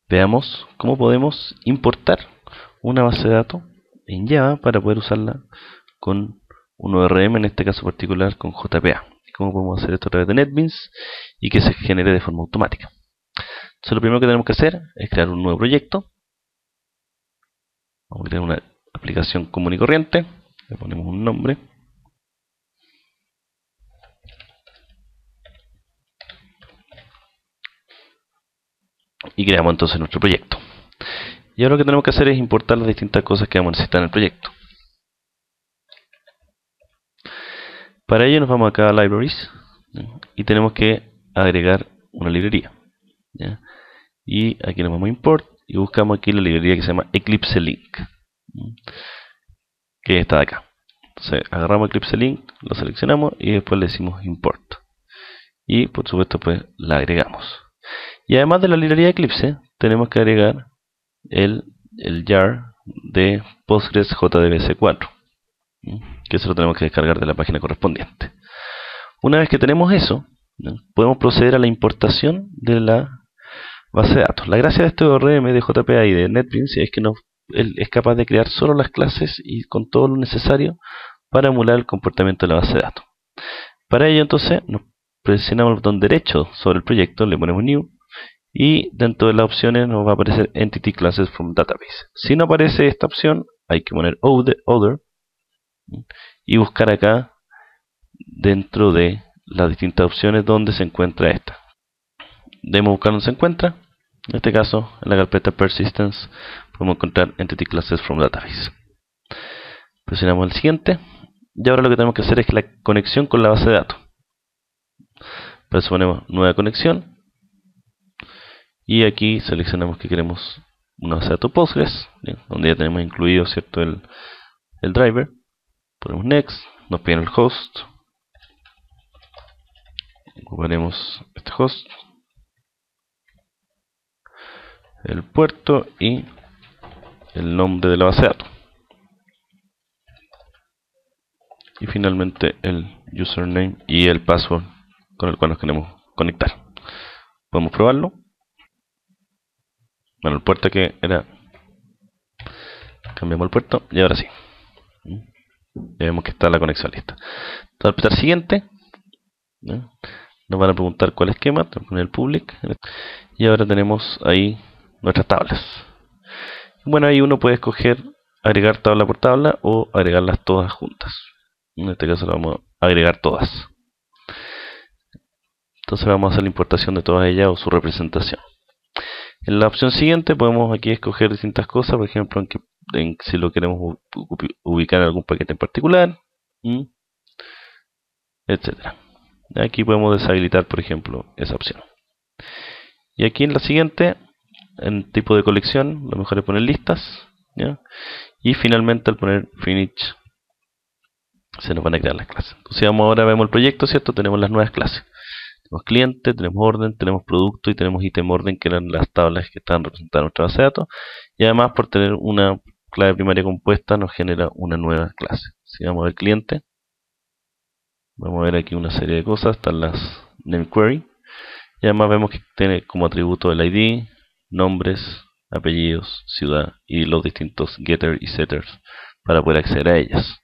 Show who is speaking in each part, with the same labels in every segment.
Speaker 1: Veamos cómo podemos importar una base de datos en Java para poder usarla con un ORM, en este caso particular con JPA. Cómo podemos hacer esto a través de NetBeans y que se genere de forma automática. Entonces lo primero que tenemos que hacer es crear un nuevo proyecto. Vamos a crear una aplicación común y corriente. Le ponemos un nombre. Y creamos entonces nuestro proyecto. Y ahora lo que tenemos que hacer es importar las distintas cosas que vamos a necesitar en el proyecto. Para ello nos vamos acá a Libraries, ¿ya? Y tenemos que agregar una librería, ¿ya? Y aquí nos vamos a Import y buscamos aquí la librería que se llama Eclipse Link, que es esta de acá. Entonces agarramos Eclipse Link, lo seleccionamos y después le decimos Import. Y por supuesto pues la agregamos. Y además de la librería de Eclipse, tenemos que agregar el jar de Postgres JDBC4, que eso lo tenemos que descargar de la página correspondiente. Una vez que tenemos eso, podemos proceder a la importación de la base de datos. La gracia de este ORM de JPA y de NetBeans es que él es capaz de crear solo las clases y con todo lo necesario para emular el comportamiento de la base de datos. Para ello entonces nos presionamos el botón derecho sobre el proyecto, le ponemos New y dentro de las opciones nos va a aparecer Entity Classes from Database. Si no aparece esta opción, hay que poner Other y buscar acá dentro de las distintas opciones donde se encuentra esta. Debemos buscar donde se encuentra. En este caso, en la carpeta Persistence, podemos encontrar Entity Classes from Database. Presionamos el siguiente. Y ahora lo que tenemos que hacer es la conexión con la base de datos. Para eso ponemos nueva conexión. Y aquí seleccionamos que queremos una base de datos Postgres, ¿bien? Donde ya tenemos incluido, ¿cierto?, el driver. Ponemos Next, nos piden el host. Ocuparemos este host, el puerto y el nombre de la base de datos. Y finalmente el username y el password con el cual nos queremos conectar. Podemos probarlo. Bueno, el puerto que era, cambiamos el puerto y ahora sí. Ya vemos que está la conexión lista. Entonces, al apretar siguiente, ¿ya?, nos van a preguntar cuál esquema, tenemos que poner el public. Y ahora tenemos ahí nuestras tablas. Bueno, ahí uno puede escoger agregar tabla por tabla o agregarlas todas juntas. En este caso vamos a agregar todas. Entonces vamos a hacer la importación de todas ellas o su representación. En la opción siguiente podemos aquí escoger distintas cosas, por ejemplo si lo queremos ubicar en algún paquete en particular, etcétera. Aquí podemos deshabilitar, por ejemplo, esa opción. Y aquí en la siguiente, en tipo de colección, lo mejor es poner listas, ¿ya? Y finalmente al poner finish se nos van a crear las clases. Entonces ahora vemos el proyecto, ¿cierto? Tenemos las nuevas clases. Tenemos cliente, tenemos orden, tenemos producto y tenemos ítem orden, que eran las tablas que estaban representadas en nuestra base de datos. Y además, por tener una clave primaria compuesta, nos genera una nueva clase. Si vamos a ver cliente, vamos a ver aquí una serie de cosas. Están las name query. Y además vemos que tiene como atributo el ID, nombres, apellidos, ciudad y los distintos getter y setters para poder acceder a ellas.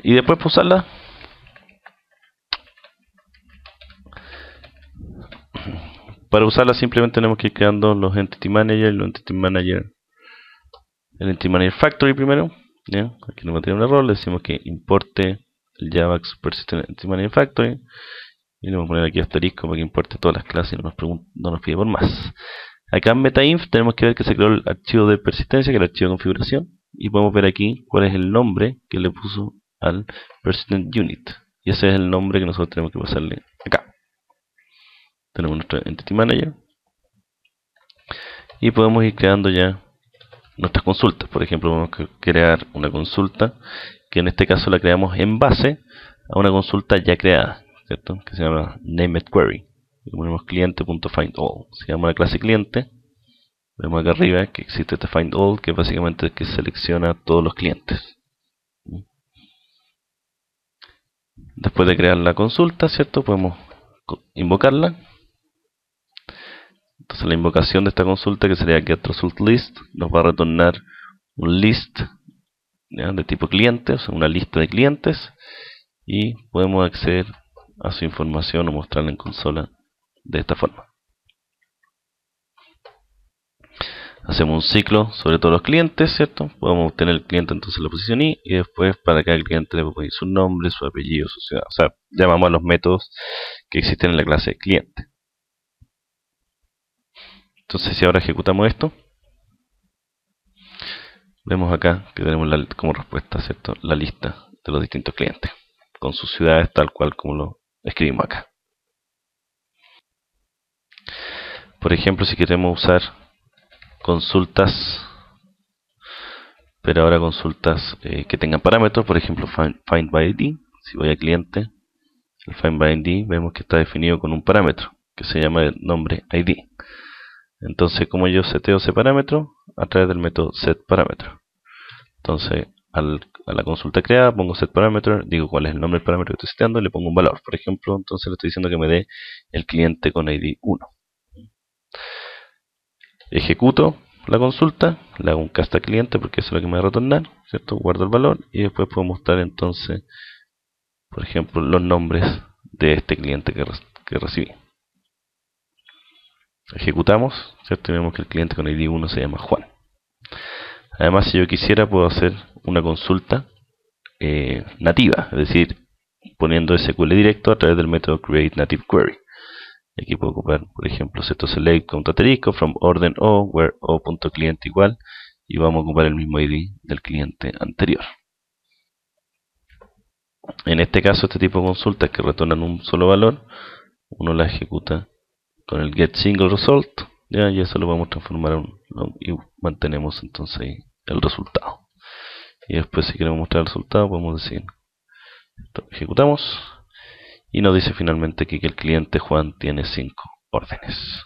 Speaker 1: Y después para usarla, simplemente tenemos que ir creando los Entity Manager, el Entity Manager Factory primero, ¿ya? Aquí nos va a tener un error, le decimos que importe el Javax Persistent Entity Manager Factory y le vamos a poner aquí asterisco para que importe todas las clases y no nos pide por más. Acá en MetaInf tenemos que ver que se creó el archivo de persistencia, que es el archivo de configuración, y podemos ver aquí cuál es el nombre que le puso al Persistent Unit, y ese es el nombre que nosotros tenemos que pasarle acá. Tenemos nuestro Entity Manager y podemos ir creando ya nuestras consultas. Por ejemplo, vamos a crear una consulta que en este caso la creamos en base a una consulta ya creada, ¿cierto?, que se llama NamedQuery. Y ponemos cliente.findAll. Si llama la clase cliente, vemos acá arriba que existe este findAll, que básicamente es que selecciona todos los clientes. Después de crear la consulta, ¿cierto?, podemos invocarla Entonces la invocación de esta consulta, que sería getResultList, nos va a retornar un list, ¿ya?, de tipo cliente, o sea, una lista de clientes, y podemos acceder a su información o mostrarla en consola de esta forma. Hacemos un ciclo sobre todos los clientes, ¿cierto? Podemos obtener el cliente entonces en la posición I, y después para cada cliente le podemos ir su nombre, su apellido, su ciudad. O sea, llamamos a los métodos que existen en la clase cliente. Entonces, si ahora ejecutamos esto, vemos acá que tenemos como respuesta, ¿cierto?, la lista de los distintos clientes, con sus ciudades tal cual como lo escribimos acá. Por ejemplo, si queremos usar consultas, pero ahora consultas que tengan parámetros, por ejemplo find by ID, si voy a cliente, el find by ID vemos que está definido con un parámetro que se llama el nombre ID. Entonces, como yo seteo ese parámetro a través del método setParameter. Entonces, a la consulta creada pongo setParameter, digo cuál es el nombre del parámetro que estoy seteando y le pongo un valor. Por ejemplo, entonces le estoy diciendo que me dé el cliente con ID 1. Ejecuto la consulta, le hago un cast a cliente porque eso es lo que me va a retornar, ¿cierto? Guardo el valor y después puedo mostrar entonces, por ejemplo, los nombres de este cliente que recibí. Ejecutamos, ¿cierto? Y vemos que el cliente con ID 1 se llama Juan. Además, si yo quisiera, puedo hacer una consulta nativa, es decir, poniendo SQL directo a través del método createNativeQuery. Aquí puedo ocupar, por ejemplo, select contra asterisco from orden o, where o.cliente igual, y vamos a ocupar el mismo ID del cliente anterior. En este caso, este tipo de consultas que retornan un solo valor, uno la ejecuta con el getSingleResult, ¿ya? Y eso lo vamos a transformar y mantenemos entonces ahí el resultado. Y después, si queremos mostrar el resultado, podemos decir, ejecutamos, y nos dice finalmente que el cliente Juan tiene 5 órdenes.